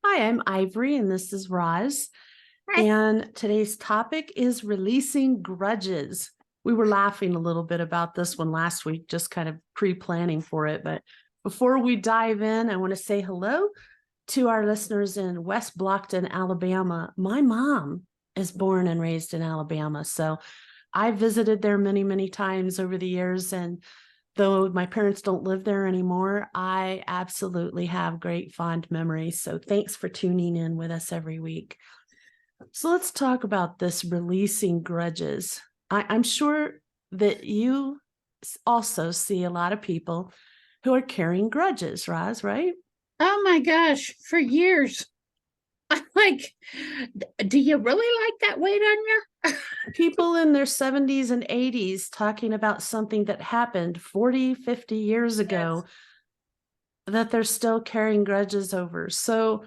Hi, I'm Ivory, and this is Roz. Right. And today's topic is releasing grudges. We were laughing a little bit about this one last week, just kind of pre-planning for it. But before we dive in, I want to say hello to our listeners in West Blockton, Alabama. My mom is born and raised in Alabama. So I visited there many, many times over the years. And though my parents don't live there anymore, I absolutely have great fond memories. So thanks for tuning in with us every week. So let's talk about this releasing grudges. I'm sure that you also see a lot of people who are carrying grudges, Roz, right? Oh my gosh, for years. I'm like, do you really like that weight on you? People in their 70s and 80s talking about something that happened 40, 50 years Yes. ago that they're still carrying grudges over. So,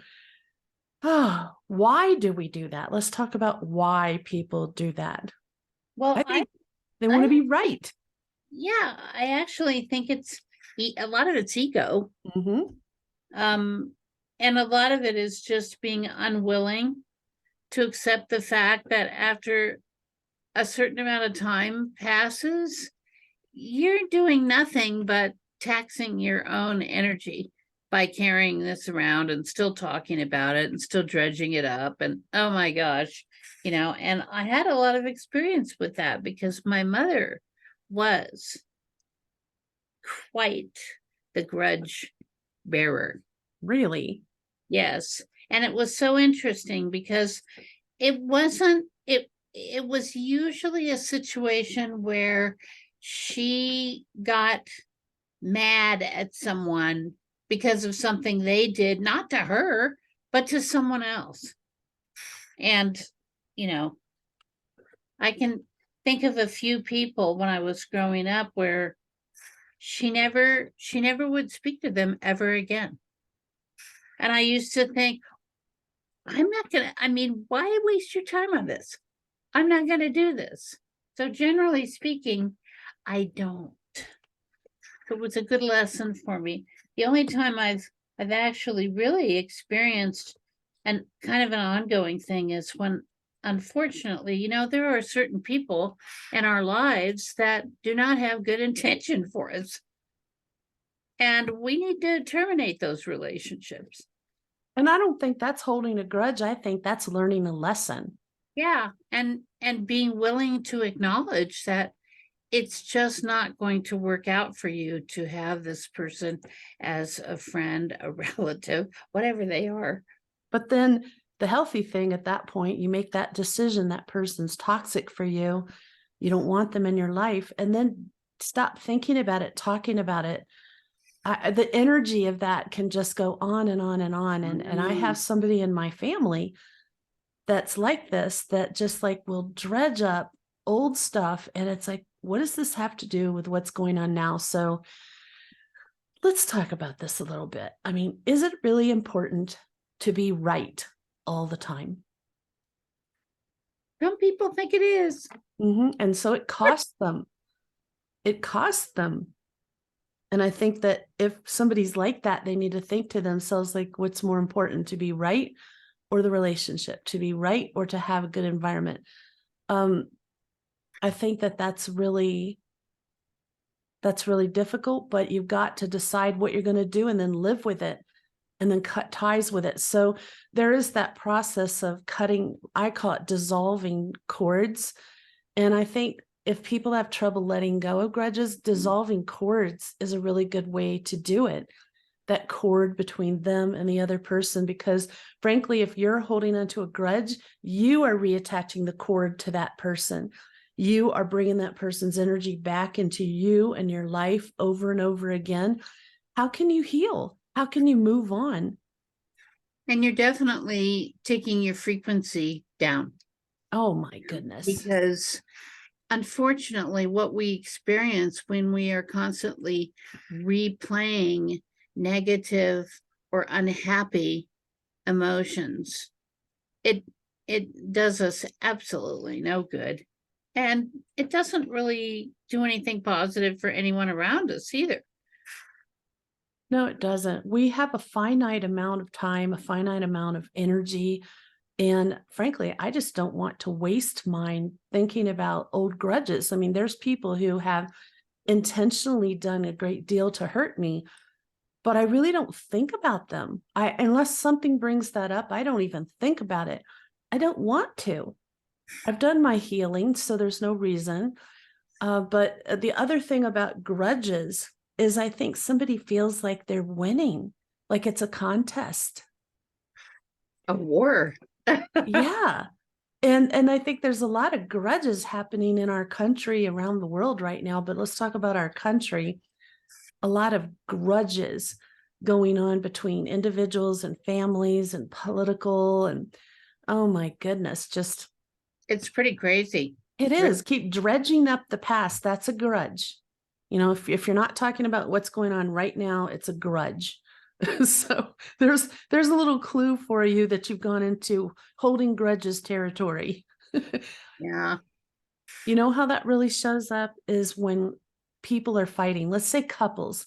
why do we do that? Let's talk about why people do that. Well, I think they want to I, be right. yeah, I actually think a lot of it's ego. Mm-hmm. Um, and a lot of it is just being unwilling to accept the fact that after a certain amount of time passes, you're doing nothing but taxing your own energy by carrying this around and still talking about it and still dredging it up. And oh my gosh, and I had a lot of experience with that because my mother was quite the grudge bearer. Really? Yes. And it was so interesting because it was usually a situation where she got mad at someone because of something they did, not to her, but to someone else. And, you know, I can think of a few people when I was growing up where she never would speak to them ever again. And I used to think, I mean, why waste your time on this? I'm not going to do this. So generally speaking, I don't. It was a good lesson for me. The only time I've actually really experienced and kind of an ongoing thing is when unfortunately, there are certain people in our lives that do not have good intention for us. And we need to terminate those relationships. And I don't think that's holding a grudge. I think that's learning a lesson. Yeah. And being willing to acknowledge that it's just not going to work out for you to have this person as a friend, a relative, whatever they are. But then the healthy thing at that point, you make that decision that person's toxic for you. You don't want them in your life. And then stop thinking about it, talking about it. The energy of that can just go on and on and on. And I have somebody in my family that's like this, that just like will dredge up old stuff. And it's like, what does this have to do with what's going on now? So let's talk about this a little bit. I mean, is it really important to be right all the time? Some people think it is. And so it costs them. It costs them. And I think that if somebody's like that, they need to think to themselves, like, what's more important, to be right or the relationship, to be right or to have a good environment? I think that that's really difficult, but you've got to decide what you're going to do and then live with it and then cut ties with it. So there is that process of cutting, I call it dissolving cords. And I think if people have trouble letting go of grudges, dissolving cords is a really good way to do it. That cord between them and the other person, because frankly, if you're holding onto a grudge, you are reattaching the cord to that person. You are bringing that person's energy back into you and your life over and over again. How can you heal? How can you move on? And you're definitely taking your frequency down Oh my goodness. because unfortunately, what we experience when we are constantly replaying negative or unhappy emotions, it it does us absolutely no good. And it doesn't really do anything positive for anyone around us either. No, it doesn't. We have a finite amount of time, a finite amount of energy. And frankly, I just don't want to waste mine thinking about old grudges. I mean, there's people who have intentionally done a great deal to hurt me, but I really don't think about them. Unless something brings that up, I don't even think about it. I don't want to. I've done my healing, so there's no reason. But the other thing about grudges is I think somebody feels like they're winning, like it's a contest. A war. Yeah. And I think there's a lot of grudges happening in our country, around the world right now, but let's talk about our country. A lot of grudges going on between individuals and families and political, and oh my goodness, just It's pretty crazy. it Really. is. Keep dredging up the past. That's a grudge. You know, if you're not talking about what's going on right now, it's a grudge. So there's a little clue for you that you've gone into holding grudges territory. Yeah. You know how that really shows up is when people are fighting, let's say couples,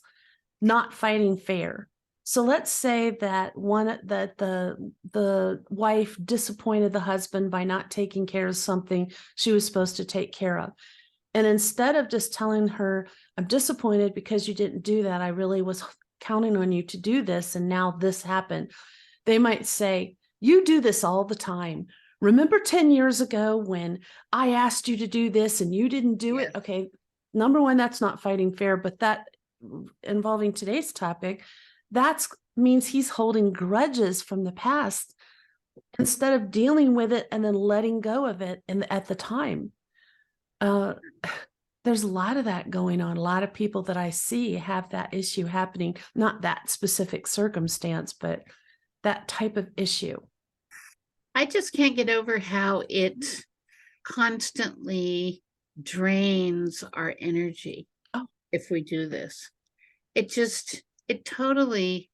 not fighting fair. So let's say that the wife disappointed the husband by not taking care of something she was supposed to take care of. And instead of just telling her, I'm disappointed because you didn't do that, I really was counting on you to do this, and now this happened. They might say, you do this all the time. Remember 10 years ago when I asked you to do this and you didn't do it? Yes. Okay, number one, that's not fighting fair, but that involving today's topic, that means he's holding grudges from the past instead of dealing with it and then letting go of it at the time. Uh, there's a lot of that going on. A lot of people that I see have that issue happening, not that specific circumstance, but that type of issue. I just can't get over how it constantly drains our energy Oh, if we do this. It totally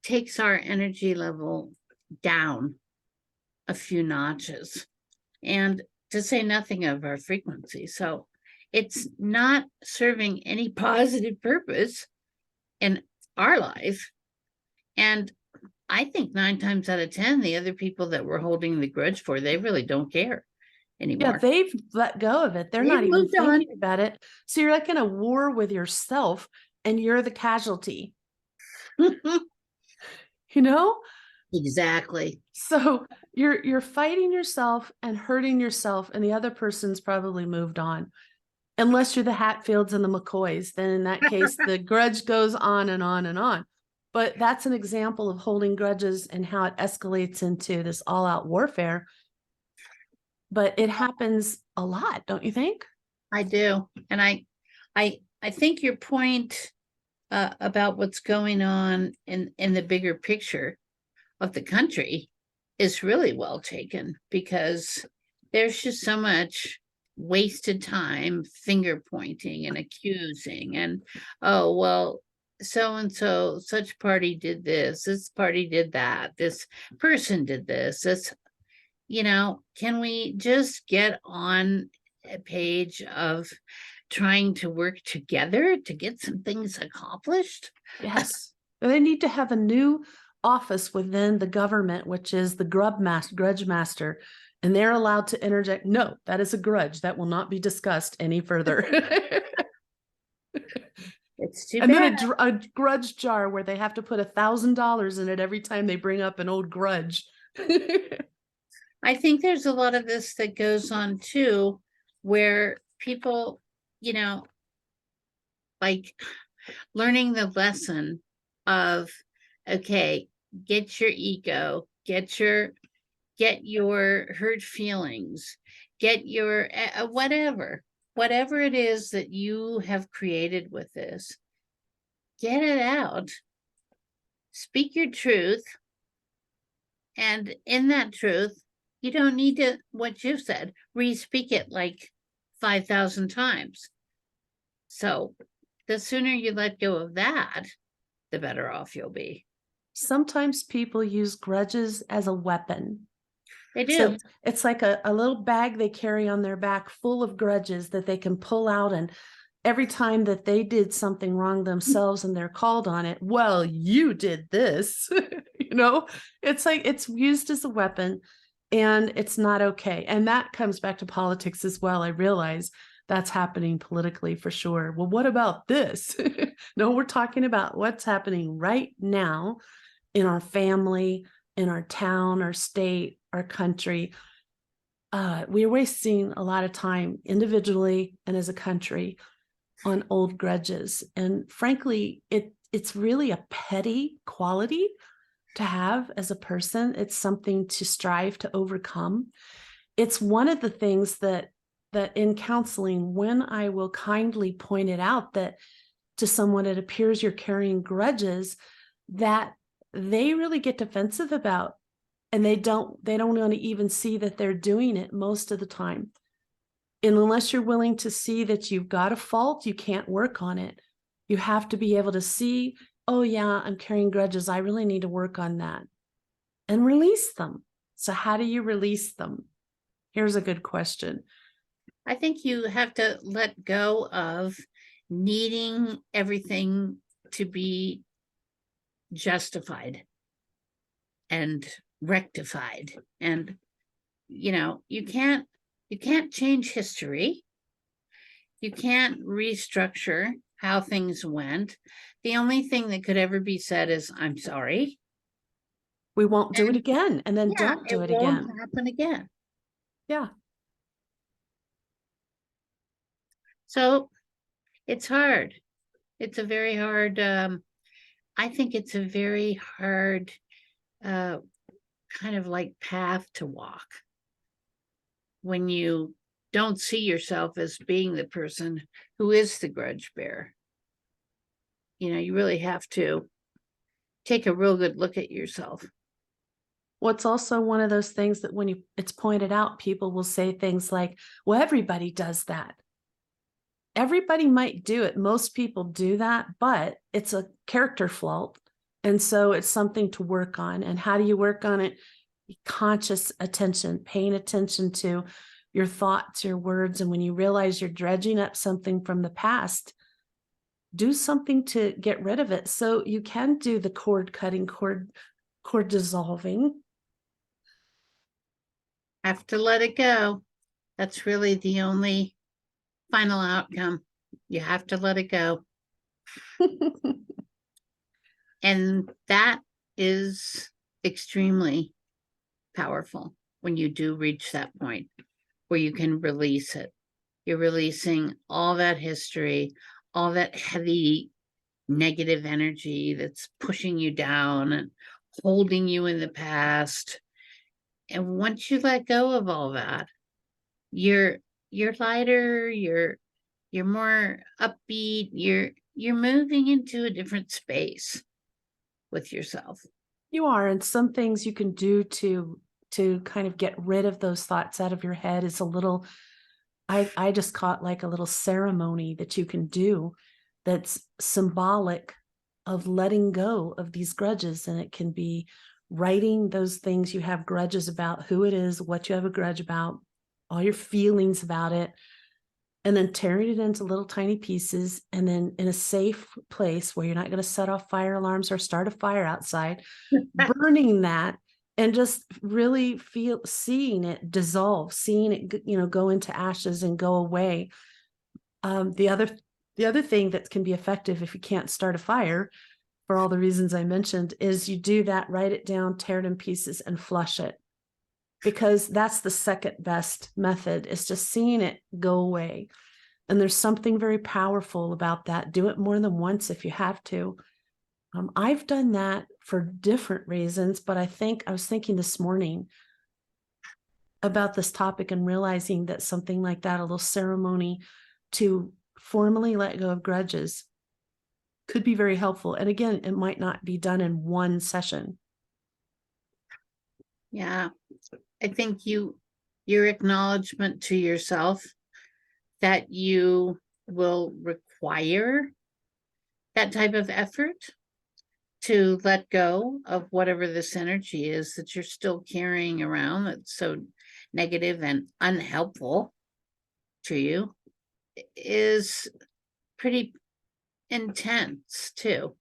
takes our energy level down a few notches, and to say nothing of our frequency. So it's not serving any positive purpose in our life. And I think 9 times out of 10, the other people that we're holding the grudge for, they really don't care yeah, anymore. they've let go of it. They're They've not even moved on. thinking about it. So you're like in a war with yourself and you're the casualty, you know? Exactly. So you're fighting yourself and hurting yourself, and the other person's probably moved on. Unless you're the Hatfields and the McCoys, then in that case, the grudge goes on and on and on. But that's an example of holding grudges and how it escalates into this all-out warfare. But it happens a lot, don't you think? I do. And I think your point about what's going on in the bigger picture of the country is really well taken, because there's just so much wasted time finger pointing and accusing, and oh well, so and so such party did this party did that, this person did this, can we just get on a page of trying to work together to get some things accomplished? Yes. They need to have a new office within the government, which is the grudge master, and they're allowed to interject. No, that is a grudge that will not be discussed any further. It's too And bad. then a grudge jar where they have to put $1,000 in it every time they bring up an old grudge. I think there's a lot of this that goes on too, where people, you know, like learning the lesson of, okay, get your ego, get your hurt feelings, get your whatever it is that you have created with this, get it out, speak your truth. And in that truth, you don't need to, what you've said, re-speak it like 5,000 times. So the sooner you let go of that, the better off you'll be. Sometimes people use grudges as a weapon. They do. So it's like a little bag they carry on their back full of grudges that they can pull out and every time that they did something wrong themselves and they're called on it, well, you did this, it's like it's used as a weapon and it's not okay. And that comes back to politics as well. I realize that's happening politically for sure. Well, what about this? No, we're talking about what's happening right now in our family, in our town, our state, our country. We're wasting a lot of time individually and as a country on old grudges. And frankly, it's really a petty quality to have as a person. It's something to strive to overcome. It's one of the things that in counseling, when I will kindly point it out that to someone it appears you're carrying grudges, that they really get defensive about, and they don't want to even see that they're doing it most of the time. And unless you're willing to see that you've got a fault, you can't work on it. You have to be able to see, oh yeah, I'm carrying grudges. I really need to work on that and release them. So how do you release them? Here's a good question. I think you have to let go of needing everything to be justified and rectified. And, you can't change history. You can't restructure how things went. The only thing that could ever be said is, I'm sorry. We won't do it again. And then don't do it again. It won't happen again. Yeah. So it's hard. It's a very hard, I think it's a very hard kind of like path to walk when you don't see yourself as being the person who is the grudge bearer. You really have to take a real good look at yourself. What's also one of those things that when it's pointed out, people will say things like, well, everybody does that. Everybody might do it. Most people do that, but it's a character flaw. And so it's something to work on. And how do you work on it? Conscious attention, paying attention to your thoughts, your words. And when you realize you're dredging up something from the past, do something to get rid of it. So you can do the cord cutting, cord dissolving. Have to let it go. That's really the only final outcome. You have to let it go. And that is extremely powerful when you do reach that point where you can release it. You're releasing all that history, all that heavy negative energy that's pushing you down and holding you in the past. And once you let go of all that, you're lighter, you're more upbeat, you're moving into a different space with yourself. You are, and some things you can do to kind of get rid of those thoughts out of your head is a little, I just caught like a little ceremony that you can do that's symbolic of letting go of these grudges. And it can be writing those things you have grudges about, who it is, what you have a grudge about, all your feelings about it, and then tearing it into little tiny pieces, and then in a safe place where you're not going to set off fire alarms or start a fire outside, burning that, and just really seeing it dissolve, seeing it, go into ashes and go away. The other thing that can be effective if you can't start a fire, for all the reasons I mentioned, is you do that, write it down, tear it in pieces, and flush it. Because that's the second best method, is just seeing it go away. And there's something very powerful about that. Do it more than once if you have to. I've done that for different reasons, but I was thinking this morning about this topic and realizing that something like that, a little ceremony to formally let go of grudges, could be very helpful. And again, it might not be done in one session. Yeah. I think your acknowledgement to yourself that you will require that type of effort to let go of whatever this energy is that you're still carrying around that's so negative and unhelpful to you is pretty intense too.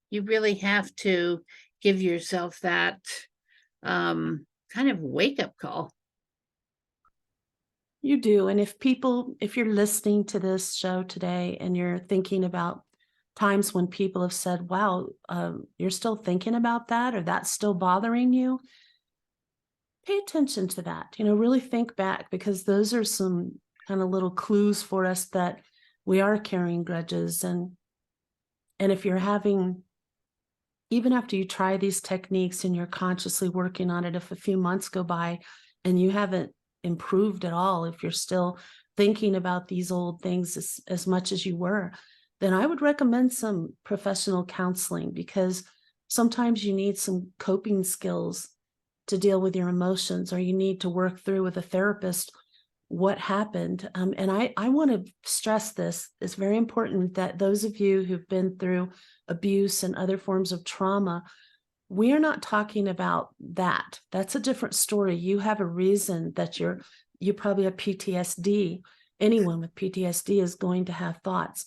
You really have to give yourself that kind of wake up call. You do. And if you're listening to this show today and you're thinking about times when people have said, wow, you're still thinking about that, or that's still bothering you, pay attention to that. Really think back, because those are some kind of little clues for us that we are carrying grudges. And if you're having, even after you try these techniques and you're consciously working on it, if a few months go by and you haven't improved at all, if you're still thinking about these old things as much as you were, then I would recommend some professional counseling, because sometimes you need some coping skills to deal with your emotions, or you need to work through with a therapist what happened. And I want to stress this. It's very important that those of you who've been through abuse and other forms of trauma, we are not talking about that. That's a different story. You have a reason that you probably have PTSD. Anyone with PTSD is going to have thoughts.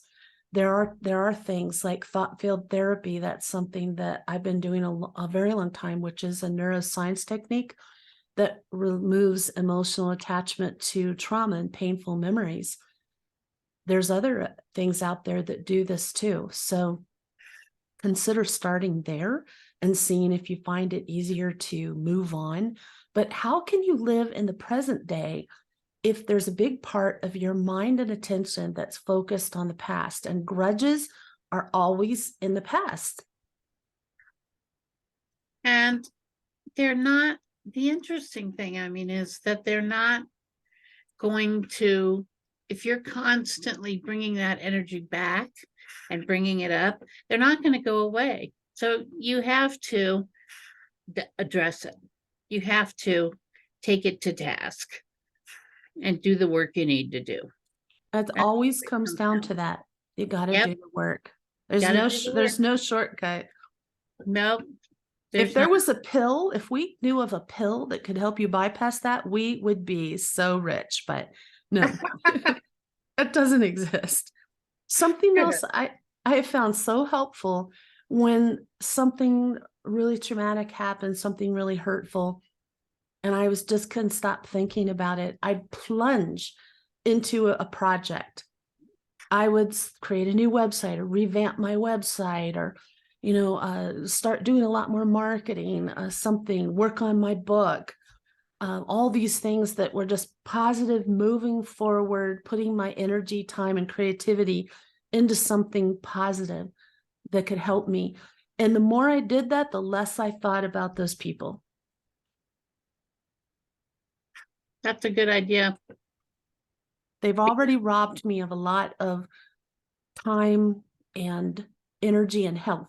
There are things like thought field therapy. That's something that I've been doing a very long time, which is a neuroscience technique that removes emotional attachment to trauma and painful memories. There's other things out there that do this too. So consider starting there and seeing if you find it easier to move on. But how can you live in the present day if there's a big part of your mind and attention that's focused on the past? And grudges are always in the past. And they're not, the interesting thing, is that they're not going to, if you're constantly bringing that energy back and bringing it up, they're not going to go away. So you have to address it. You have to take it to task and do the work you need to do. It always comes down to that. You got to do the work. There's no shortcut. No. If there was a pill, if we knew of a pill that could help you bypass that, we would be so rich. But no, that doesn't exist. Something else I have found so helpful when something really traumatic happened, something really hurtful, and I just couldn't stop thinking about it, I'd plunge into a project. I would create a new website or revamp my website, or start doing a lot more marketing, work on my book, all these things that were just positive, moving forward, putting my energy, time, and creativity into something positive that could help me. And the more I did that, the less I thought about those people. That's a good idea. They've already robbed me of a lot of time and energy and health.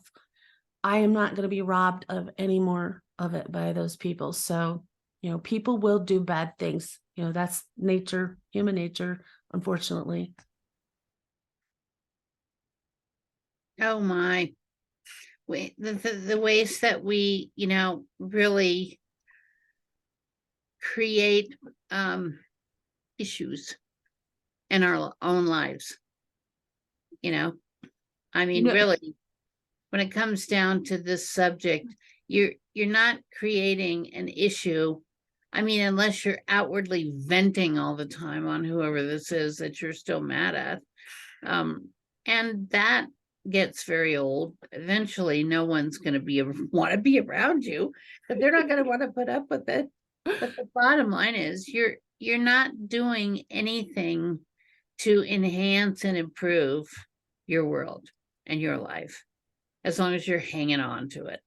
I am not going to be robbed of any more of it by those people. So, people will do bad things. That's nature, human nature, unfortunately. Oh my. The ways that we, really create issues in our own lives. Really, when it comes down to this subject, you're not creating an issue. Unless you're outwardly venting all the time on whoever this is that you're still mad at. And that gets very old. Eventually, no one's going to want to be around you, but they're not going to want to put up with it. But the bottom line is you're not doing anything to enhance and improve your world and your life, as long as you're hanging on to it.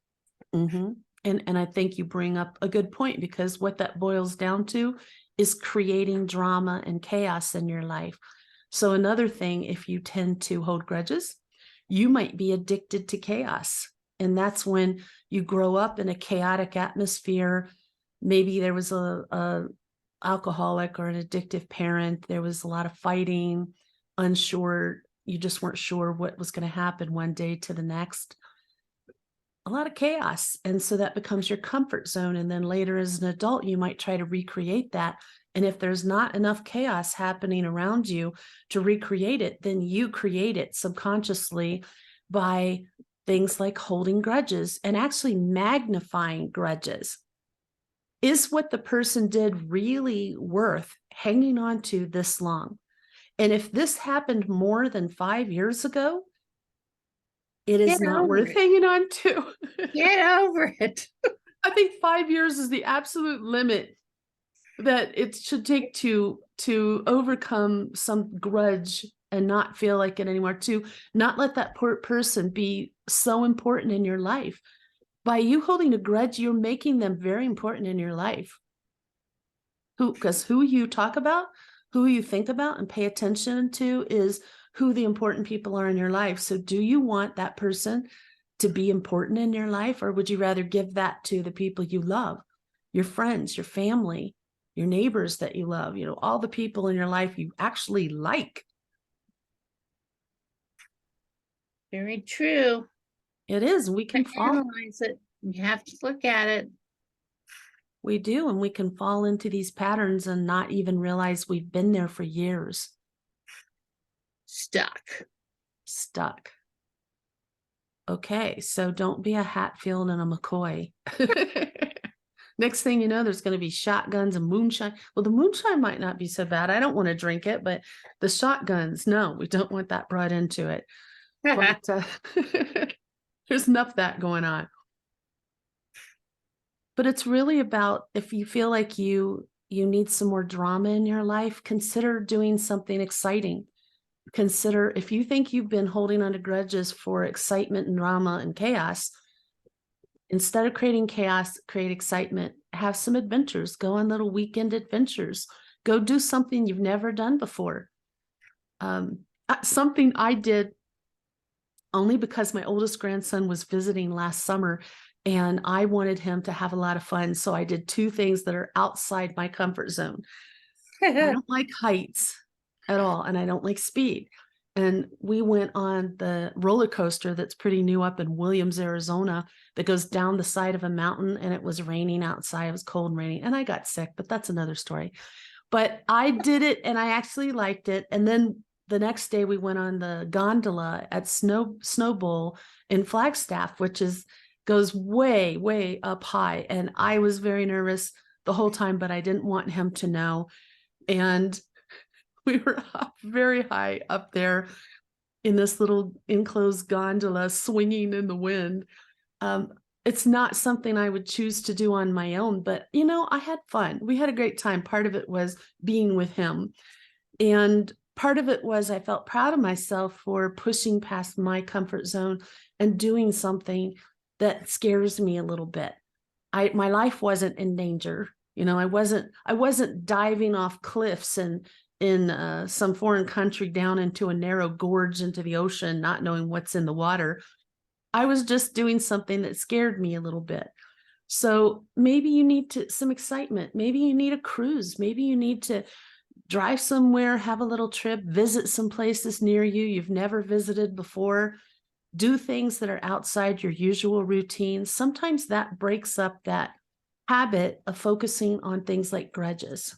Mm-hmm. And I think you bring up a good point, because what that boils down to is creating drama and chaos in your life. So another thing, if you tend to hold grudges, you might be addicted to chaos. And that's when you grow up in a chaotic atmosphere. Maybe there was a alcoholic or an addictive parent. There was a lot of fighting, unsure. You just weren't sure what was going to happen one day to the next. a lot of chaos. And so that becomes your comfort zone. And then later as an adult, you might try to recreate that. And if there's not enough chaos happening around you to recreate it, then you create it subconsciously by things like holding grudges and actually magnifying grudges. Is what the person did really worth hanging on to this long? And if this happened more than 5 years ago, it is Get not over worth it. hanging on to. Get over it. I think 5 years is the absolute limit that it should take to overcome some grudge and not feel like it anymore, to not let that poor person be so important in your life. By you holding a grudge, you're making them very important in your life. Because who you talk about, who you think about and pay attention to is who the important people are in your life. So do you want that person to be important in your life, or would you rather give that to the people you love, your friends, your family, your neighbors that you love, all the people in your life you actually like? Very true. It is. We can fall. Analyze it. You have to look at it. We do. And we can fall into these patterns and not even realize we've been there for years. Stuck. Okay. So don't be a Hatfield and a McCoy. Next thing you know, there's going to be shotguns and moonshine. Well, the moonshine might not be so bad. I don't want to drink it, but the shotguns, no, we don't want that brought into it. But there's enough of that going on. But it's really about, if you feel like you need some more drama in your life, consider doing something exciting. Consider, if you think you've been holding on to grudges for excitement and drama and chaos, instead of creating chaos, create excitement. Have some adventures. Go on little weekend adventures. Go do something you've never done before. Something I did only because my oldest grandson was visiting last summer and I wanted him to have a lot of fun. So I did 2 things that are outside my comfort zone. I don't like heights at all, and I don't like speed. And we went on the roller coaster that's pretty new up in Williams, Arizona, that goes down the side of a mountain, and it was raining outside. It was cold and raining, and I got sick, but that's another story. But I did it, and I actually liked it. And then the next day we went on the gondola at Snow Bowl in Flagstaff, which goes way, way up high. And I was very nervous the whole time, but I didn't want him to know. And we were up very high up there in this little enclosed gondola swinging in the wind. It's not something I would choose to do on my own, but I had fun. We had a great time. Part of it was being with him. And part of it was I felt proud of myself for pushing past my comfort zone and doing something that scares me a little bit. My life wasn't in danger. I wasn't diving off cliffs and in some foreign country down into a narrow gorge into the ocean, not knowing what's in the water. I was just doing something that scared me a little bit. So maybe you need some excitement. Maybe you need a cruise. Maybe you need to drive somewhere, have a little trip, visit some places near you you've never visited before. Do things that are outside your usual routine. Sometimes that breaks up that habit of focusing on things like grudges.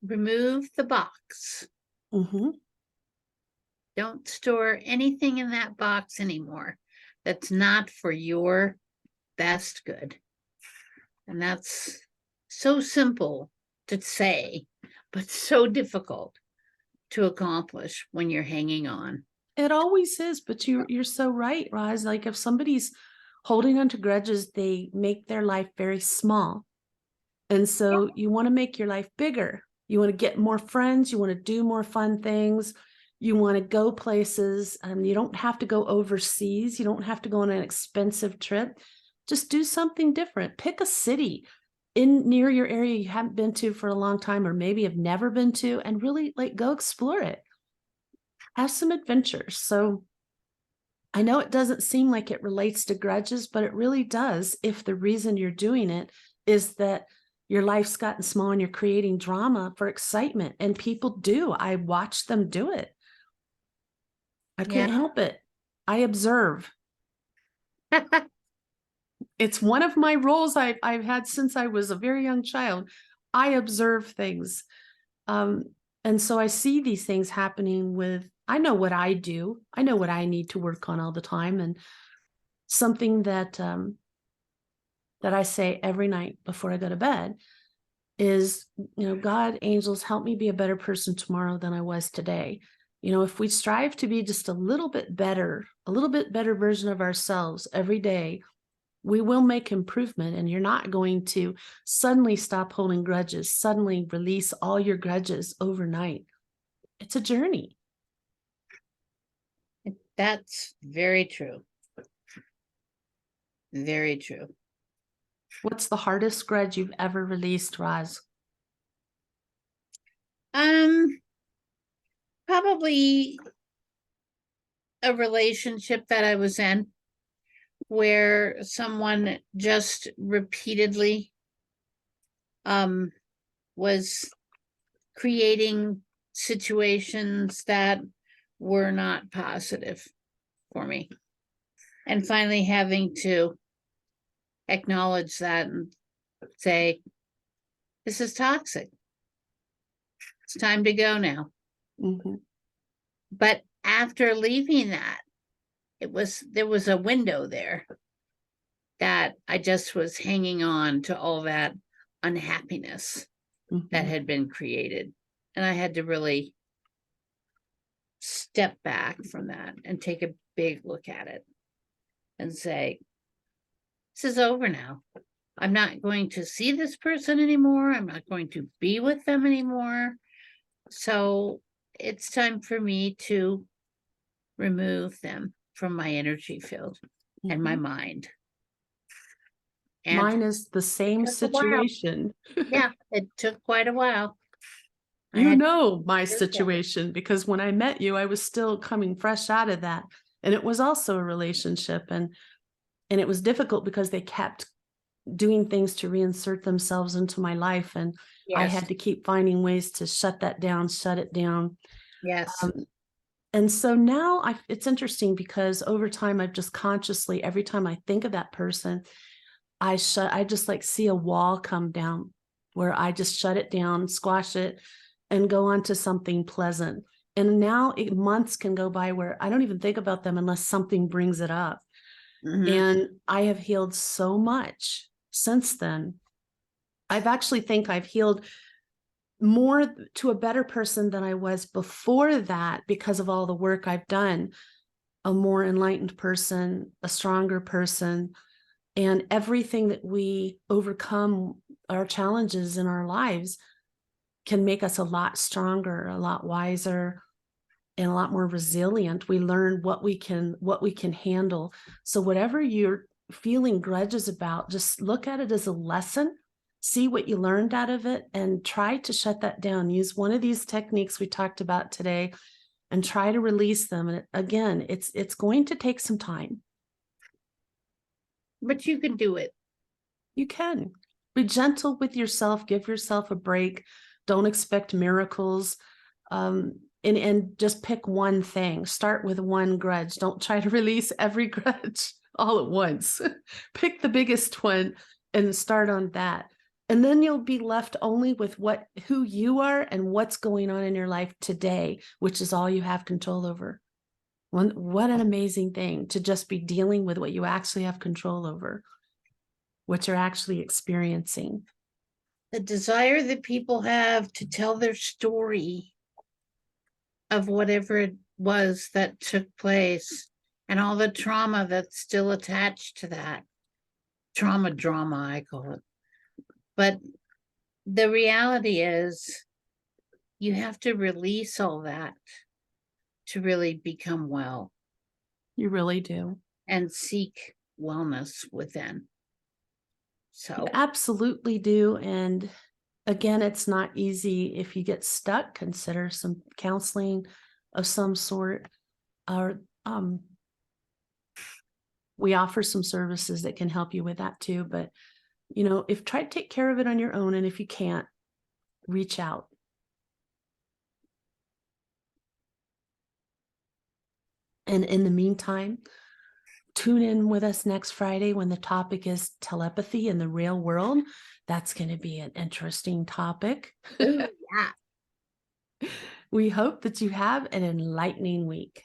Remove the box. Mm-hmm. Don't store anything in that box anymore that's not for your best good. And that's so simple to say, but so difficult to accomplish when you're hanging on. It always is, but you're so right, Roz. Like if somebody's holding on to grudges, they make their life very small. And so you want to make your life bigger. You want to get more friends. You want to do more fun things. You want to go places. You don't have to go overseas. You don't have to go on an expensive trip. Just do something different. Pick a city near your area you haven't been to for a long time, or maybe have never been to, and really go explore it. Have some adventures. So I know it doesn't seem like it relates to grudges, but it really does if the reason you're doing it is that your life's gotten small and you're creating drama for excitement. And people do. I watch them do it. I can't help it. I observe. It's one of my roles I've had since I was a very young child. I observe things. And so I see these things happening I know what I do. I know what I need to work on all the time. And something that I say every night before I go to bed is, God, angels, help me be a better person tomorrow than I was today. If we strive to be just a little bit better version of ourselves every day, we will make improvement, and you're not going to suddenly stop holding grudges, suddenly release all your grudges overnight. It's a journey. That's very true. Very true. What's the hardest grudge you've ever released, Roz? Probably a relationship that I was in where someone just repeatedly was creating situations that were not positive for me, and finally having to acknowledge that and say, this is toxic. It's time to go now. Mm-hmm. But after leaving that, there was a window there that I just was hanging on to all that unhappiness that had been created. And I had to really step back from that and take a big look at it and say, this is over now. I'm not going to see this person anymore. I'm not going to be with them anymore. So it's time for me to remove them from my energy field and my mind. And mine is the same situation. Yeah, it took quite a while. My situation, because when I met you, I was still coming fresh out of that. And it was also a relationship. And it was difficult because they kept doing things to reinsert themselves into my life. And I had to keep finding ways to shut it down. Yes. And so now it's interesting because over time, I've just consciously, every time I think of that person, I just like see a wall come down where I just shut it down, squash it, and go on to something pleasant. And now months can go by where I don't even think about them unless something brings it up. Mm-hmm. And I have healed so much since then. I've actually think I've healed more to a better person than I was before that because of all the work I've done. A more enlightened person, a stronger person, and everything that we overcome, our challenges in our lives, can make us a lot stronger, a lot wiser, and a lot more resilient. We learn what we can handle. So whatever you're feeling grudges about, just look at it as a lesson, see what you learned out of it, and try to shut that down. Use one of these techniques we talked about today and try to release them. And again, it's going to take some time. But you can do it. You can. Be gentle with yourself, give yourself a break. Don't expect miracles. And just pick one thing. Start with one grudge. Don't try to release every grudge all at once. Pick the biggest one and start on that. And then you'll be left only with who you are and what's going on in your life today, which is all you have control over. What an amazing thing to just be dealing with what you actually have control over, what you're actually experiencing. The desire that people have to tell their story of whatever it was that took place and all the trauma that's still attached to that. Drama, I call it. But the reality is you have to release all that to really become well. You really do. And seek wellness within. So you absolutely do. And again, it's not easy. If you get stuck, consider some counseling of some sort. Or we offer some services that can help you with that too. But try to take care of it on your own, and if you can't, reach out. And in the meantime, tune in with us next Friday when the topic is telepathy in the real world. That's going to be an interesting topic. Ooh, yeah. We hope that you have an enlightening week.